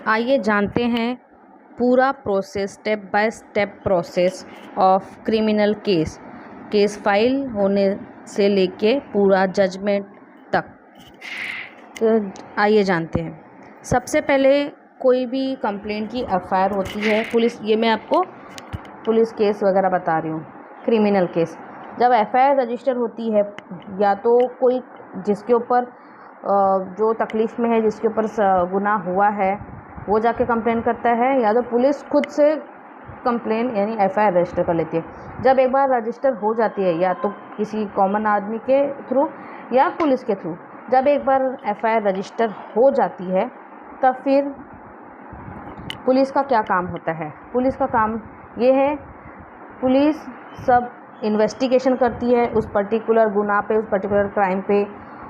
आइए जानते हैं पूरा process, step by step process of criminal case file होने से लेके पूरा जजमेंट तक। तो आइए जानते हैं। सबसे पहले कोई भी कंप्लेंट की एफआईआर होती है पुलिस, ये मैं आपको पुलिस केस वगैरह बता रही हूँ। क्रिमिनल केस जब एफआईआर रजिस्टर होती है, या तो कोई जिसके ऊपर जो तकलीफ़ में है, जिसके ऊपर गुनाह हुआ है, वो जाके कंप्लेन करता है, या तो पुलिस खुद से कंप्लेन यानी एफआईआर रजिस्टर कर लेती है। जब एक बार रजिस्टर हो जाती है, या तो किसी कॉमन आदमी के थ्रू या पुलिस के थ्रू, जब एक बार एफआईआर रजिस्टर हो जाती है, तब फिर पुलिस का क्या काम होता है। पुलिस का काम ये है, पुलिस सब इन्वेस्टिगेशन करती है उस पर्टिकुलर गुनाह पे, उस पर्टिकुलर क्राइम पे,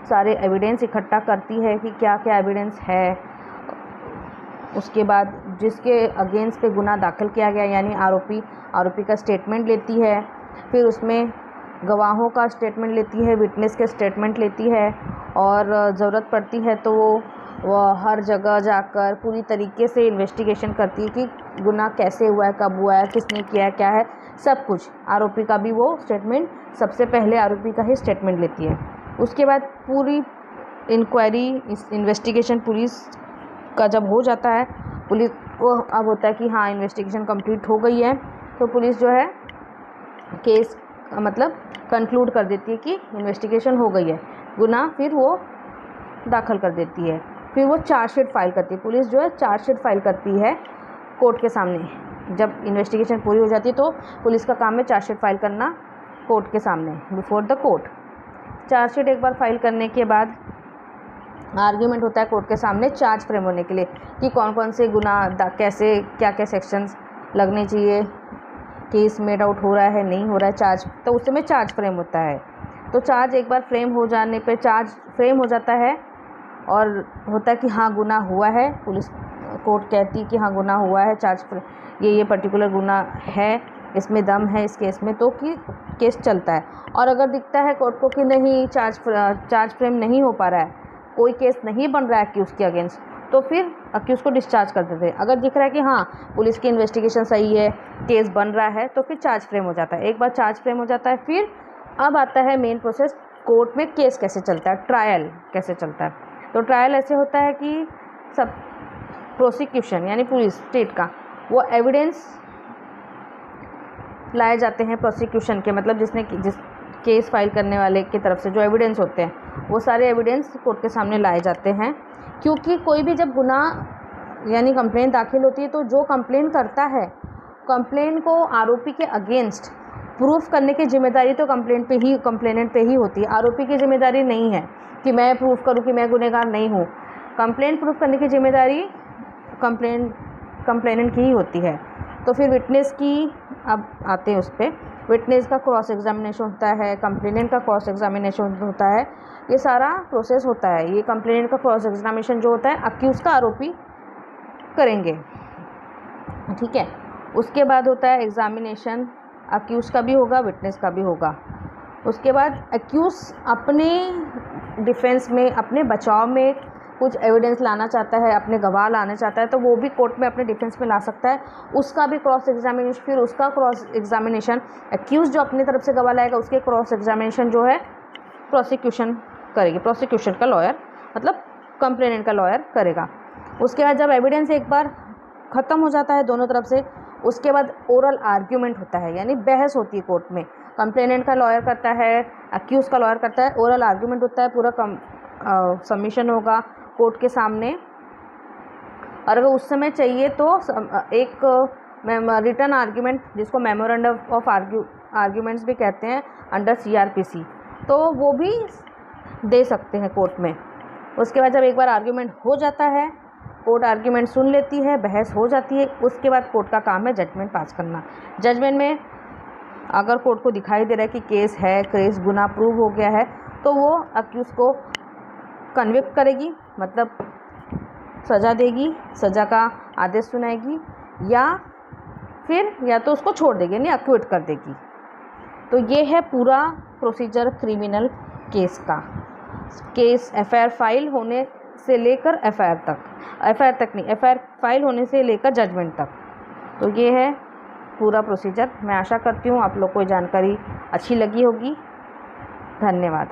सारे एविडेंस इकट्ठा करती है कि क्या क्या एविडेंस है। उसके बाद जिसके अगेंस्ट पे गुनाह दाखिल किया गया यानी आरोपी का स्टेटमेंट लेती है, फिर उसमें गवाहों का स्टेटमेंट लेती है, विटनेस के स्टेटमेंट लेती है, और ज़रूरत पड़ती है तो वो हर जगह जाकर पूरी तरीके से इन्वेस्टिगेशन करती है कि गुनाह कैसे हुआ है, कब हुआ है, किसने किया है, क्या है, सब कुछ। आरोपी का भी वो स्टेटमेंट, सबसे पहले आरोपी का ही स्टेटमेंट लेती है। उसके बाद पूरी इंक्वायरी, इन्वेस्टिगेशन पुलिस का जब हो जाता है, पुलिस को अब होता है कि हाँ इन्वेस्टिगेशन कंप्लीट हो गई है, तो पुलिस जो है केस मतलब कंक्लूड कर देती है कि इन्वेस्टिगेशन हो गई है, गुनाह फिर वो दाखिल कर देती है। फिर वो चार्जशीट फाइल करती है। पुलिस जो है चार्जशीट फाइल करती है कोर्ट के सामने। जब इन्वेस्टिगेशन पूरी हो जाती है तो पुलिस का काम है चार्जशीट फाइल करना कोर्ट के सामने, बिफोर द कोर्ट। चार्जशीट एक बार फाइल करने के बाद आर्ग्यूमेंट होता है कोर्ट के सामने चार्ज फ्रेम होने के लिए कि कौन कौन से गुनाह कैसे क्या क्या सेक्शंस लगने चाहिए, केस मेड आउट हो रहा है नहीं हो रहा है, चार्ज, तो उस समय चार्ज फ्रेम होता है। तो चार्ज एक बार फ्रेम हो जाने पे चार्ज फ्रेम हो जाता है और होता है कि हाँ गुनाह हुआ है। पुलिस कोर्ट कहती है कि हाँ गुनाह हुआ है, चार्ज ये पर्टिकुलर गुनाह है, इसमें दम है इस केस में, तो कि केस चलता है। और अगर दिखता है कोर्ट को कि नहीं चार्ज फ्रेम नहीं हो पा रहा है, कोई केस नहीं बन रहा है अक्यूज़ के अगेंस्ट, तो फिर अक्यूज़ को डिस्चार्ज कर देते हैं। अगर दिख रहा है कि हाँ पुलिस की इन्वेस्टिगेशन सही है, केस बन रहा है, तो फिर चार्ज फ्रेम हो जाता है। एक बार चार्ज फ्रेम हो जाता है, फिर अब आता है मेन प्रोसेस, कोर्ट में केस कैसे चलता है, ट्रायल कैसे चलता है। तो ट्रायल ऐसे होता है कि सब प्रोसिक्यूशन यानी पुलिस स्टेट का वो एविडेंस लाए जाते हैं प्रोसिक्यूशन के, मतलब जिस केस फाइल करने वाले की तरफ से जो एविडेंस होते हैं वो सारे एविडेंस कोर्ट के सामने लाए जाते हैं। क्योंकि कोई भी जब गुनाह यानी कंप्लेंट दाखिल होती है, तो जो कंप्लेन करता है, कंप्लेन को आरोपी के अगेंस्ट प्रूफ करने की जिम्मेदारी तो कंप्लेनेंट पे ही होती है। आरोपी की जिम्मेदारी नहीं है कि मैं प्रूफ करूं कि मैं गुनहगार नहीं हूं। कंप्लेंट प्रूफ करने की जिम्मेदारी कंप्लेनेंट की ही होती है। तो फिर विटनेस की अब आते हैं उस पर। विटनेस का क्रॉस एग्जामिनेशन होता है, कंप्लेनेंट का क्रॉस एग्जामिनेशन होता है, ये सारा प्रोसेस होता है। ये कंप्लेनेंट का क्रॉस एग्जामिनेशन जो होता है अक्यूज़ का आरोपी करेंगे, ठीक है। उसके बाद होता है एग्जामिनेशन, अक्यूज़ का भी होगा, विटनेस का भी होगा। उसके बाद अक्यूज़ अपने डिफेंस में, अपने बचाव में कुछ एविडेंस लाना चाहता है, अपने गवाह लाना चाहता है, तो वो भी कोर्ट में अपने डिफेंस में ला सकता है। उसका भी क्रॉस एग्जामिनेशन, फिर उसका क्रॉस एग्जामिनेशन, अक्यूज़ जो अपनी तरफ से गवाह लाएगा उसके क्रॉस एग्जामिनेशन जो है प्रोसिक्यूशन करेगी। प्रोसिक्यूशन का लॉयर मतलब कंप्लेनेंट का लॉयर करेगा। उसके बाद जब एविडेंस एक बार ख़त्म हो जाता है दोनों तरफ से, उसके बाद ओरल आर्ग्यूमेंट होता है, यानी बहस होती है कोर्ट में। कंप्लेनेंट का लॉयर करता है, अक्यूज़ का लॉयर करता है, ओरल आर्ग्यूमेंट होता है, पूरा सबमिशन होगा कोर्ट के सामने। और अगर उस समय चाहिए तो एक रिटन आर्ग्यूमेंट, जिसको मेमोरेंडम ऑफ आर्ग्यूमेंट्स भी कहते हैं अंडर CRPC, तो वो भी दे सकते हैं कोर्ट में। उसके बाद जब एक बार आर्ग्यूमेंट हो जाता है, कोर्ट आर्ग्यूमेंट सुन लेती है, बहस हो जाती है, उसके बाद कोर्ट का काम है जजमेंट पास करना। जजमेंट में अगर कोर्ट को दिखाई दे रहा है कि केस है, केस गुनाह प्रूव हो गया है, तो वो अक्यूज़ को कन्विक्ट करेगी, मतलब सज़ा देगी, सज़ा का आदेश सुनाएगी, या तो उसको छोड़ देगी, यानी अक्विट कर देगी। तो ये है पूरा प्रोसीजर क्रिमिनल केस का। केस एफआईआर फाइल होने से लेकर एफआईआर तक, एफआईआर तक नहीं, एफआईआर फाइल होने से लेकर जजमेंट तक। तो ये है पूरा प्रोसीजर। मैं आशा करती हूँ आप लोग को जानकारी अच्छी लगी होगी। धन्यवाद।